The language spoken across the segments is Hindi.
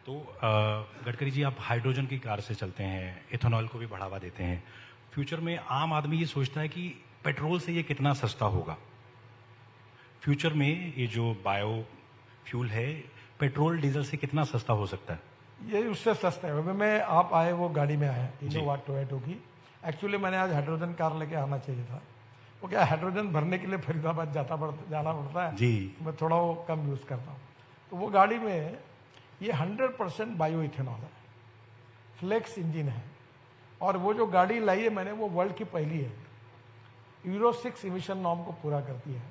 तो गडकरी जी, आप हाइड्रोजन की कार से चलते हैं, इथेनॉल को भी बढ़ावा देते हैं। फ्यूचर में आम आदमी ये सोचता है कि पेट्रोल से ये कितना सस्ता होगा। फ्यूचर में ये जो बायो फ्यूल है, पेट्रोल डीजल से कितना सस्ता हो सकता है? ये उससे सस्ता है। अभी मैं आप आए वो गाड़ी में आया जी। इनोवा टोयोटो की। एक्चुअली मैंने आज हाइड्रोजन कार लेके आना चाहिए था। वो क्या, हाइड्रोजन भरने के लिए फरीदाबाद जाना पड़ता है। जी। मैं थोड़ा वो कम यूज़ करता हूँ। तो वो गाड़ी में ये 100% बायो इथेनॉल है, फ्लेक्स इंजन है। और वो जो गाड़ी लाई है मैंने, वो वर्ल्ड की पहली है, यूरो 6 इमिशन नॉर्म को पूरा करती है।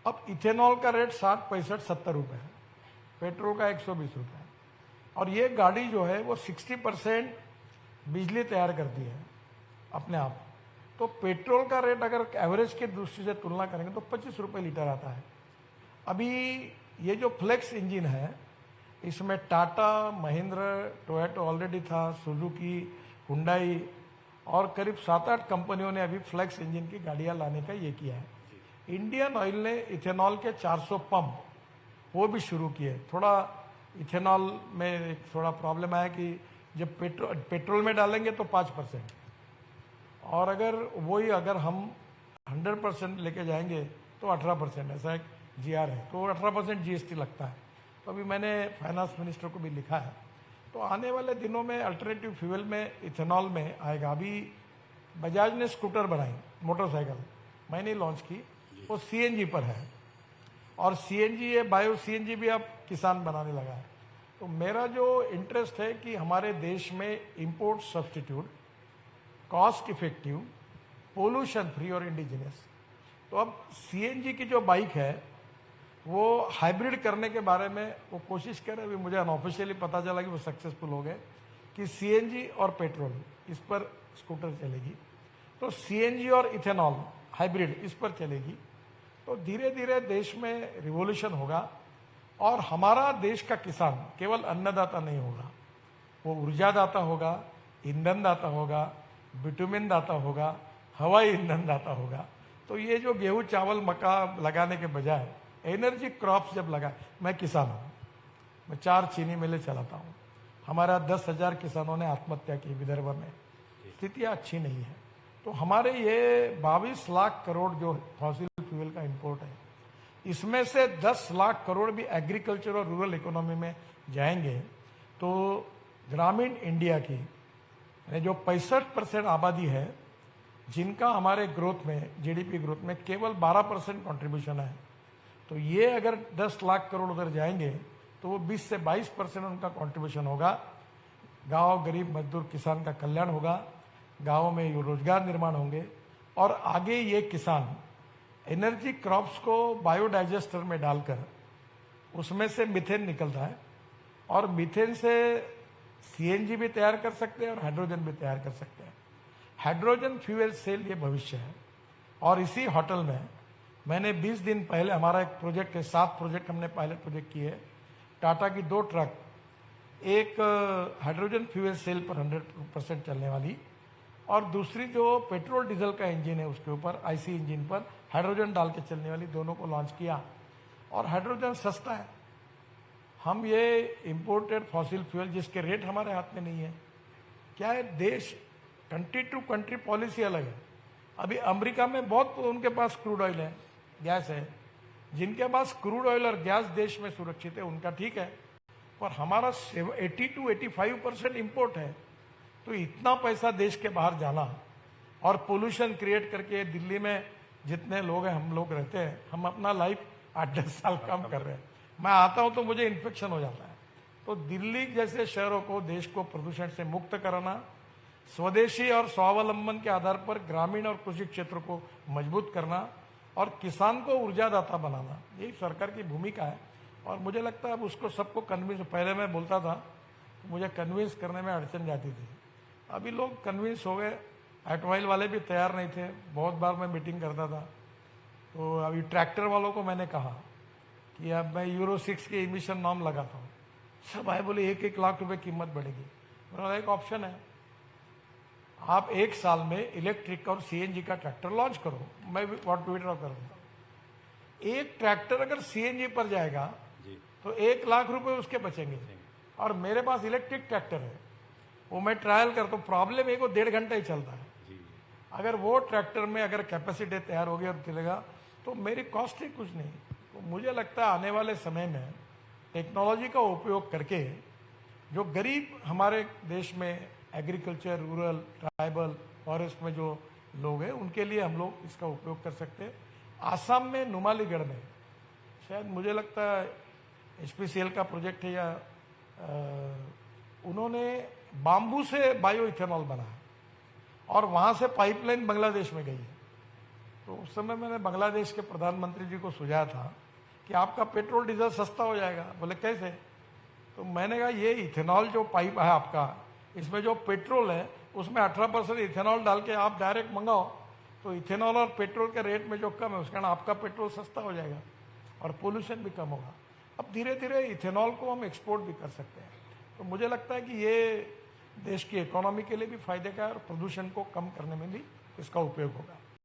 अब इथेनॉल का रेट 60, 65, 70 रुपये है, पेट्रोल का 120 रुपये है। और ये गाड़ी जो है वो 60% बिजली तैयार करती है अपने आप। तो पेट्रोल का रेट अगर एवरेज के दृष्टि से तुलना करेंगे तो 25 रुपये लीटर आता है। अभी ये जो फ्लेक्स इंजन है, इसमें टाटा, महिंद्रा, टोयोटो ऑलरेडी था, सुजुकी, हुंडई और करीब 7-8 कंपनियों ने अभी फ्लेक्स इंजन की गाड़ियां लाने का ये किया है। इंडियन ऑयल ने इथेनॉल के 400 पंप वो भी शुरू किए। थोड़ा इथेनॉल में एक थोड़ा प्रॉब्लम आया कि जब पेट्रोल में डालेंगे तो 5%, और अगर हम 100% लेके जाएंगे तो 18%, ऐसा एक GR है, तो 18% GST लगता है। तो अभी मैंने फाइनेंस मिनिस्टर को भी लिखा है, तो आने वाले दिनों में अल्टरनेटिव फ्यूल में इथेनॉल में आएगा। अभी बजाज ने स्कूटर बनाई, मोटरसाइकिल मैंने लॉन्च की, वो CNG पर है। और CNG, ये बायो CNG भी अब किसान बनाने लगा है। तो मेरा जो इंटरेस्ट है कि हमारे देश में import substitute, cost effective, pollution free और इंडिजिनियस। तो अब CNG की जो बाइक है वो हाइब्रिड करने के बारे में वो कोशिश कर रहे हैं। अभी मुझे अनऑफिशियली पता चला कि वो सक्सेसफुल हो गए कि CNG और पेट्रोल इस पर स्कूटर चलेगी। तो CNG और इथेनॉल हाइब्रिड इस पर चलेगी। तो धीरे धीरे देश में रिवॉल्यूशन होगा। और हमारा देश का किसान केवल अन्नदाता नहीं होगा, वो ऊर्जा दाता होगा, ईंधन दाता होगा, बिटुमिन दाता होगा, हवाई ईंधन दाता होगा। तो ये जो गेहूं, चावल, मक्का लगाने के बजाय एनर्जी क्रॉप्स जब लगा, मैं किसान हूँ, मैं 4 चीनी मिलें चलाता हूँ। हमारा 10,000 किसानों ने आत्महत्या की विदर्भ में, स्थितियाँ अच्छी नहीं है। तो हमारे ये 22 लाख करोड़ जो फॉसिल फ्यूल का इंपोर्ट है, इसमें से 10 लाख करोड़ भी एग्रीकल्चर और रूरल इकोनॉमी में जाएंगे। तो ग्रामीण इंडिया की जो 65% आबादी है, जिनका हमारे ग्रोथ में, GDP ग्रोथ में केवल 12% कंट्रीब्यूशन है, तो ये अगर 10 लाख करोड़ उधर जाएंगे तो वो 20 से 22% उनका कंट्रीब्यूशन होगा। गांव, गरीब मजदूर, किसान का कल्याण होगा, गाँवों में रोजगार निर्माण होंगे। और आगे ये किसान एनर्जी क्रॉप्स को बायोडाइजेस्टर में डालकर उसमें से मीथेन निकलता है, और मीथेन से CNG भी तैयार कर सकते हैं और हाइड्रोजन भी तैयार कर सकते हैं। हाइड्रोजन फ्यूल सेल ये भविष्य है। और इसी होटल में मैंने 20 दिन पहले, हमारा एक प्रोजेक्ट है, 7 प्रोजेक्ट हमने पायलट प्रोजेक्ट किए। टाटा की 2 ट्रक, एक हाइड्रोजन फ्यूल सेल पर 100% चलने वाली, और दूसरी जो पेट्रोल डीजल का इंजन है उसके ऊपर IC इंजन पर हाइड्रोजन डाल के चलने वाली, दोनों को लॉन्च किया। और हाइड्रोजन सस्ता है। हम ये इंपोर्टेड फॉसिल फ्यूल जिसके रेट हमारे हाथ में नहीं है, क्या है, देश कंट्री टू कंट्री पॉलिसी अलग है। अभी अमेरिका में बहुत उनके पास क्रूड ऑयल है, गैस है। जिनके पास क्रूड ऑयल और गैस देश में सुरक्षित है उनका ठीक है, पर हमारा 80 to 85% इम्पोर्ट है। तो इतना पैसा देश के बाहर जाना और पोल्यूशन क्रिएट करके, दिल्ली में जितने लोग हैं, हम लोग रहते हैं, हम अपना लाइफ 8-10 साल कम कर रहे हैं। मैं आता हूं तो मुझे इन्फेक्शन हो जाता है। तो दिल्ली जैसे शहरों को, देश को प्रदूषण से मुक्त कराना, स्वदेशी और स्वावलंबन के आधार पर ग्रामीण और कृषि क्षेत्र को मजबूत करना और किसान को ऊर्जादाता बनाना, यही सरकार की भूमिका है। और मुझे लगता है अब उसको सबको कन्विंस, पहले मैं बोलता था तो मुझे कन्विंस करने में अड़चन जाती थी, अभी लोग कन्विंस हो गए। ऑटोमोबाइल वाले भी तैयार नहीं थे, बहुत बार मैं मीटिंग करता था। तो अभी ट्रैक्टर वालों को मैंने कहा कि अब मैं यूरो 6 के इमिशन नॉर्म लगाता हूँ। सब आए, बोले 1-1 लाख रुपए कीमत बढ़ेगी। मेरा एक ऑप्शन है, आप 1 साल में इलेक्ट्रिक और CNG का ट्रैक्टर लॉन्च करो, मैं विड्रॉ करूंगा। एक ट्रैक्टर अगर CNG पर जाएगा तो 1 लाख रुपए उसके बचेंगे। और मेरे पास इलेक्ट्रिक ट्रैक्टर है, वो मैं ट्रायल करता हूँ, प्रॉब्लम है वो 1.5 घंटा ही चलता है। अगर वो ट्रैक्टर में अगर कैपेसिटी तैयार होगी और चलेगा तो मेरी कॉस्ट ही कुछ नहीं। तो मुझे लगता है आने वाले समय में टेक्नोलॉजी का उपयोग करके जो गरीब हमारे देश में एग्रीकल्चर, रूरल, ट्राइबल, फॉरेस्ट में जो लोग हैं उनके लिए हम लोग इसका उपयोग कर सकते हैं। आसाम में नुमालीगढ़ में शायद मुझे लगता है HPCL का प्रोजेक्ट है या उन्होंने बाम्बू से बायो इथेनॉल बनाया और वहाँ से पाइपलाइन बांग्लादेश में गई है। तो उस समय मैंने बांग्लादेश के प्रधानमंत्री जी को सुझाया था कि आपका पेट्रोल डीजल सस्ता हो जाएगा। बोले कैसे? तो मैंने कहा ये इथेनॉल जो पाइप है आपका, इसमें जो पेट्रोल है उसमें 18% इथेनॉल डाल के आप डायरेक्ट मंगाओ, तो इथेनॉल और पेट्रोल के रेट में जो कम है उसके कारण आपका पेट्रोल सस्ता हो जाएगा और पोल्यूशन भी कम होगा। अब धीरे धीरे इथेनॉल को हम एक्सपोर्ट भी कर सकते हैं। तो मुझे लगता है कि ये देश की इकोनॉमी के लिए भी फायदे का है और प्रदूषण को कम करने में भी इसका उपयोग होगा।